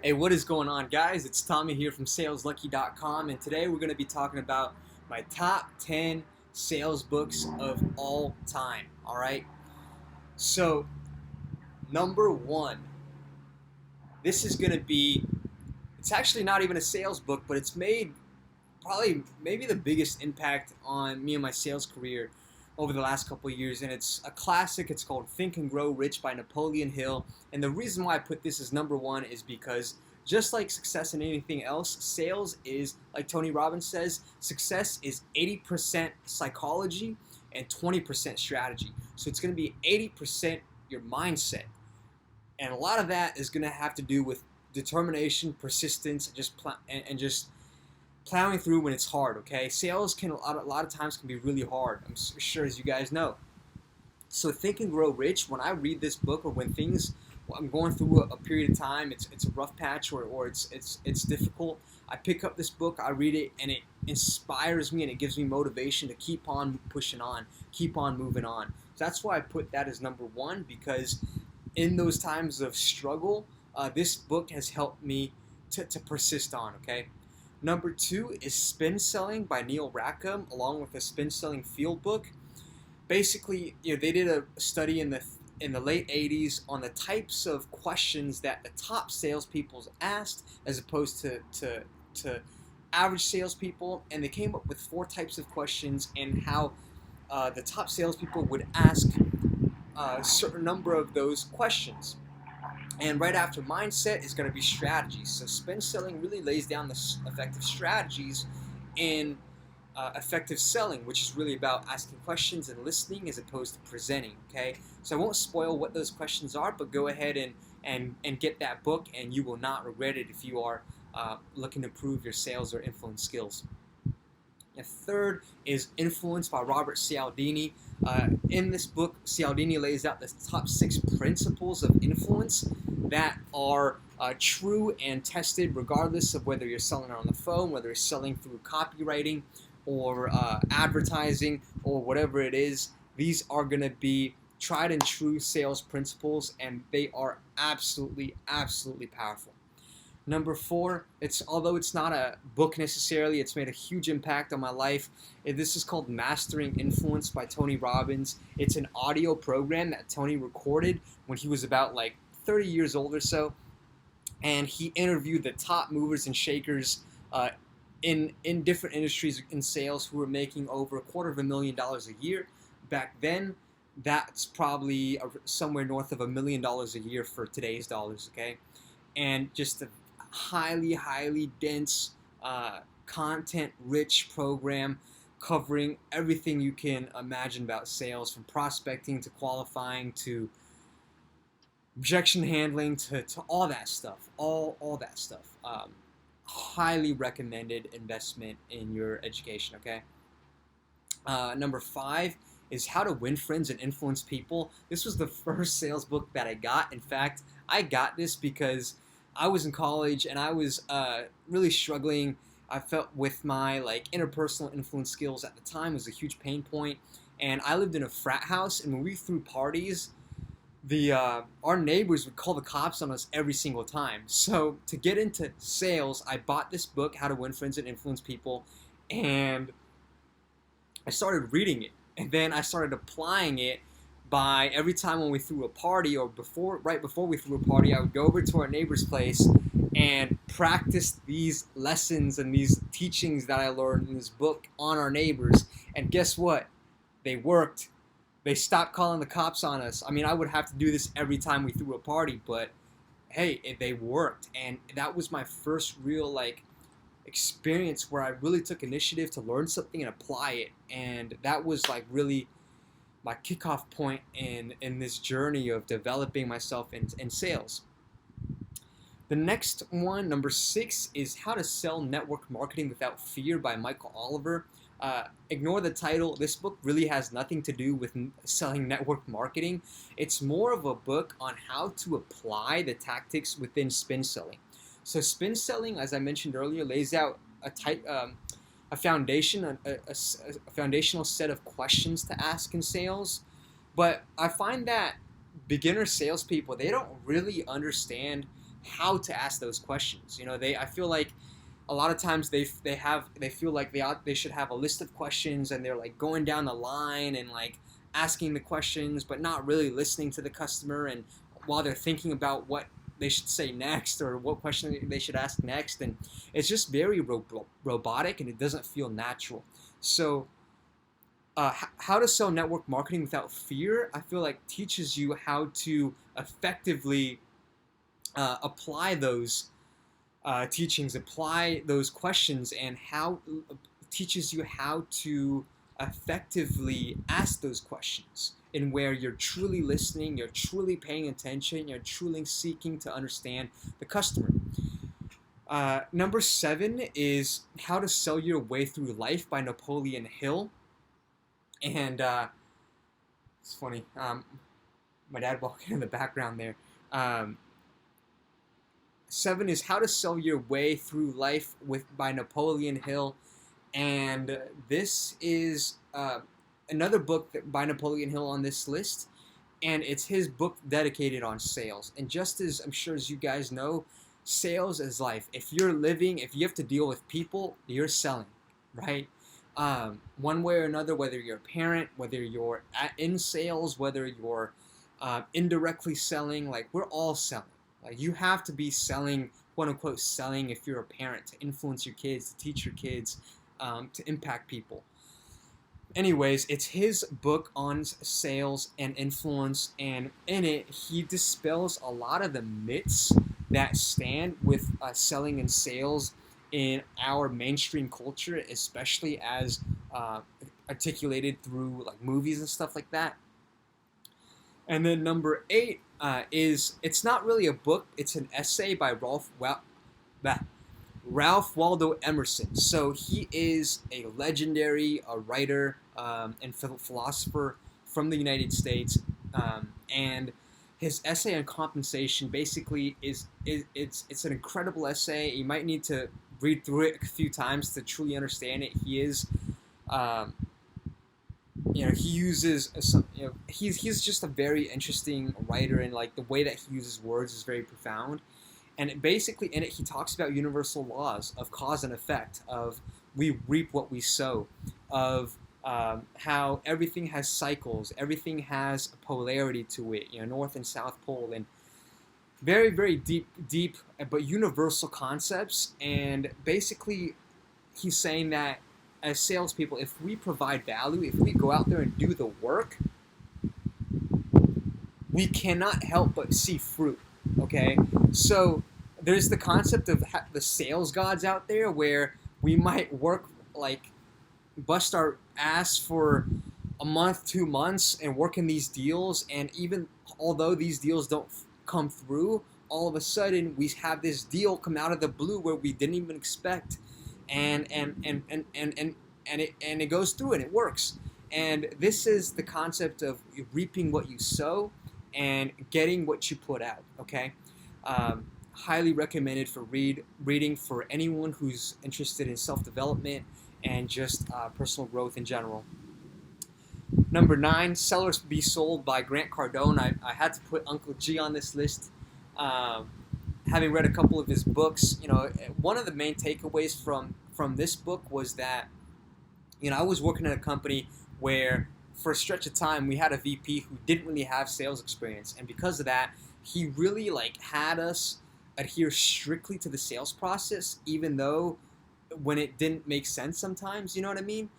Hey, what is going on, guys? It's Tommy here from Saleslucky.com, and today we're going to be talking about my top 10 sales books of all time. All right. So, number one, this is going to be, it's actually not even a sales book, but it's made probably maybe the biggest impact on me and my sales career over the last couple of years, and it's a classic. It's called Think and Grow Rich by Napoleon Hill. And the reason why I put this as number one is because just like success in anything else, sales is, like Tony Robbins says, success is 80% psychology and 20% strategy. So it's going to be 80% your mindset, and a lot of that is going to have to do with determination, persistence, and just plowing through when it's hard. Okay, sales can a lot of times can be really hard. I'm sure, as you guys know. So Think and Grow Rich. When I read this book, or when I'm going through a period of time, it's a rough patch, or it's difficult, I pick up this book, I read it, and it inspires me and it gives me motivation to keep on pushing on, keep on moving on. So that's why I put that as number one, because in those times of struggle, this book has helped me to persist on. Okay. Number two is Spin Selling by Neil Rackham, along with a spin selling field book. Basically, they did a study in the late 80s on the types of questions that the top salespeople asked, as opposed to average salespeople, and they came up with four types of questions, and how the top salespeople would ask a certain number of those questions. And right after mindset is going to be strategies. So spin selling really lays down the effective strategies in effective selling, which is really about asking questions and listening as opposed to presenting. Okay, so I won't spoil what those questions are, but go ahead and get that book, and you will not regret it if you are looking to improve your sales or influence skills. And third is Influence by Robert Cialdini. In this book, Cialdini lays out the top 6 principles of influence that are true and tested, regardless of whether you're selling on the phone, whether you're selling through copywriting or advertising or whatever it is. These are going to be tried and true sales principles, and they are absolutely, absolutely powerful. Number 4, although it's not a book necessarily, it's made a huge impact on my life. This is called Mastering Influence by Tony Robbins. It's an audio program that Tony recorded when he was about like 30 years old or so, and he interviewed the top movers and shakers in different industries in sales who were making over $250,000 a year. Back then, that's probably somewhere north of $1 million a year for today's dollars. Okay, and just a highly, highly dense, content-rich program covering everything you can imagine about sales, from prospecting to qualifying to objection handling to all that stuff, all that stuff. Highly recommended investment in your education. Okay. Number 5 is How to Win Friends and Influence People. This was the first sales book that I got. In fact, I got this because I was in college and I was really struggling. I felt with my interpersonal influence skills at the time was a huge pain point, and I lived in a frat house. And when we threw parties, our neighbors would call the cops on us every single time. So to get into sales, I bought this book, How to Win Friends and Influence People, and I started reading it, and then I started applying it. By every time when we threw a party, or right before we threw a party, I would go over to our neighbor's place and practice these lessons and these teachings that I learned in this book on our neighbors. And guess what? They worked. They stopped calling the cops on us. I mean, I would have to do this every time we threw a party, but hey, they worked. And that was my first real experience where I really took initiative to learn something and apply it. And that was really my kickoff point in this journey of developing myself in sales. The next one, number 6, is How to Sell Network Marketing Without Fear by Michael Oliver. Ignore the title. This book really has nothing to do with selling network marketing. It's more of a book on how to apply the tactics within spin selling. So spin selling, as I mentioned earlier, lays out a foundational set of questions to ask in sales. But I find that beginner salespeople, they don't really understand how to ask those questions. I feel like a lot of times they feel like they should have a list of questions, and they're like going down the line and like asking the questions, but not really listening to the customer, and while they're thinking about what they should say next or what question they should ask next, and it's just very robotic, and it doesn't feel natural. So how to sell network marketing without fear, I feel like teaches you how to effectively apply those teachings, apply those questions, and how teaches you how to effectively ask those questions, in where you're truly listening, you're truly paying attention, you're truly seeking to understand the customer. Number 7 is How to Sell Your Way Through Life by Napoleon Hill. And it's funny, my dad walking in the background there. 7 is How to Sell Your Way Through Life by Napoleon Hill. And this is another book by Napoleon Hill on this list. And it's his book dedicated on sales. And just as I'm sure as you guys know, sales is life. If you have to deal with people, you're selling, right? One way or another, whether you're a parent, whether you're in sales, whether you're indirectly selling, like we're all selling. Like you have to be selling, quote unquote, selling if you're a parent, to influence your kids, to teach your kids, to impact people. Anyways, it's his book on sales and influence, and in it, he dispels a lot of the myths that stand with selling and sales in our mainstream culture, especially as articulated through like movies and stuff like that. And then number 8 it's not really a book, it's an essay by Ralph Waldo Emerson. So he is a legendary writer and philosopher from the United States, and his essay on compensation basically it's an incredible essay. You might need to read through it a few times to truly understand it. He is, he uses he's just a very interesting writer, and like the way that he uses words is very profound. And basically in it, he talks about universal laws of cause and effect, of we reap what we sow, of how everything has cycles, everything has a polarity to it, North and South Pole, and very, very deep, but universal concepts. And basically, he's saying that as salespeople, if we provide value, if we go out there and do the work, we cannot help but see fruit. Okay, so there's the concept of the sales gods out there, where we might work like bust our ass for a month, 2 months, and work in these deals, and even although these deals don't come through, all of a sudden we have this deal come out of the blue where we didn't even expect, and it goes through and it works. And this is the concept of reaping what you sow and getting what you put out. Okay, highly recommended for reading for anyone who's interested in self-development and just personal growth in general. Number 9, Sell or Be Sold by Grant Cardone. I had to put Uncle G on this list. Having read a couple of his books, one of the main takeaways from this book was that, I was working at a company where for a stretch of time we had a VP who didn't really have sales experience, and because of that, he really had us adhere strictly to the sales process, even though when it didn't make sense sometimes, you know what I mean?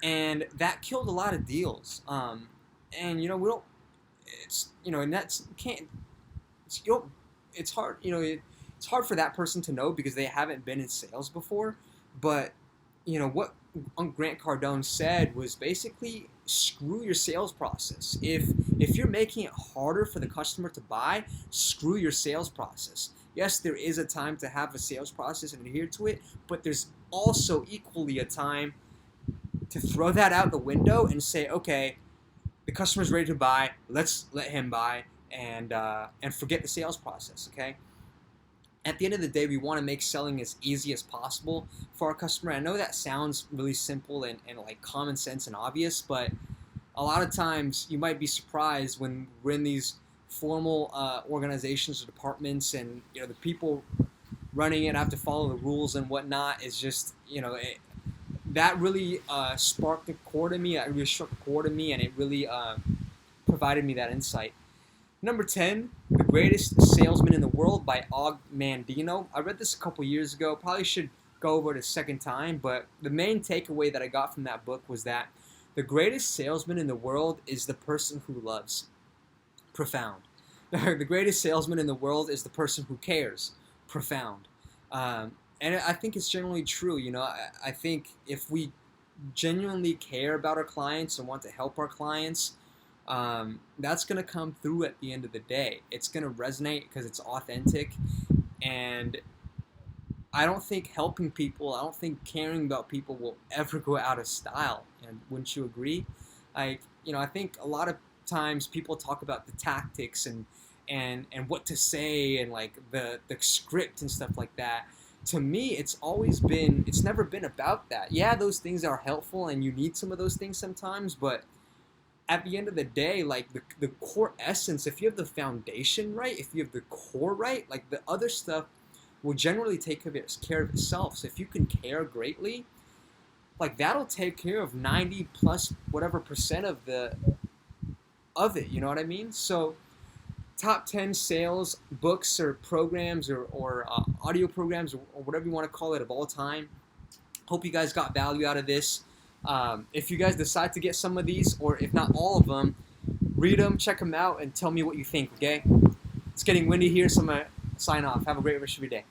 And that killed a lot of deals. And we don't, it's, and that's, can't, it's hard, it's hard for that person to know because they haven't been in sales before. But, what Grant Cardone said was basically screw your sales process. If you're making it harder for the customer to buy, screw your sales process. Yes, there is a time to have a sales process and adhere to it, but there's also equally a time to throw that out the window and say, okay, the customer's ready to buy, let's let him buy, and forget the sales process. Okay. At the end of the day, we want to make selling as easy as possible for our customer. I know that sounds really simple and like common sense and obvious, but a lot of times you might be surprised when we're in these formal organizations or departments, and the people running it have to follow the rules and whatnot. Is just that really sparked a chord in me. It really struck a chord in me, and it really provided me that insight. Number 10, The Greatest Salesman in the World by Og Mandino. I read this a couple years ago. Probably should go over it a second time, but the main takeaway that I got from that book was that the greatest salesman in the world is the person who loves. Profound. The greatest salesman in the world is the person who cares. Profound. And I think it's generally true. I think if we genuinely care about our clients and want to help our clients, that's going to come through at the end of the day. It's going to resonate because it's authentic. And I don't think helping people, I don't think caring about people will ever go out of style. And wouldn't you agree? I think a lot of times people talk about the tactics and what to say and like the script and stuff like that. To me, it's never been about that. Yeah, those things are helpful and you need some of those things sometimes, but at the end of the day, like the core essence, if you have the foundation right, if you have the core right, like the other stuff will generally take care of itself. So if you can care greatly, like that'll take care of 90 plus whatever percent of it, you know what I mean? So top 10 sales books or programs or audio programs or whatever you want to call it of all time. Hope you guys got value out of this. If you guys decide to get some of these, or if not all of them, read them, check them out, and tell me what you think, okay? It's getting windy here, so I'm going to sign off. Have a great rest of your day.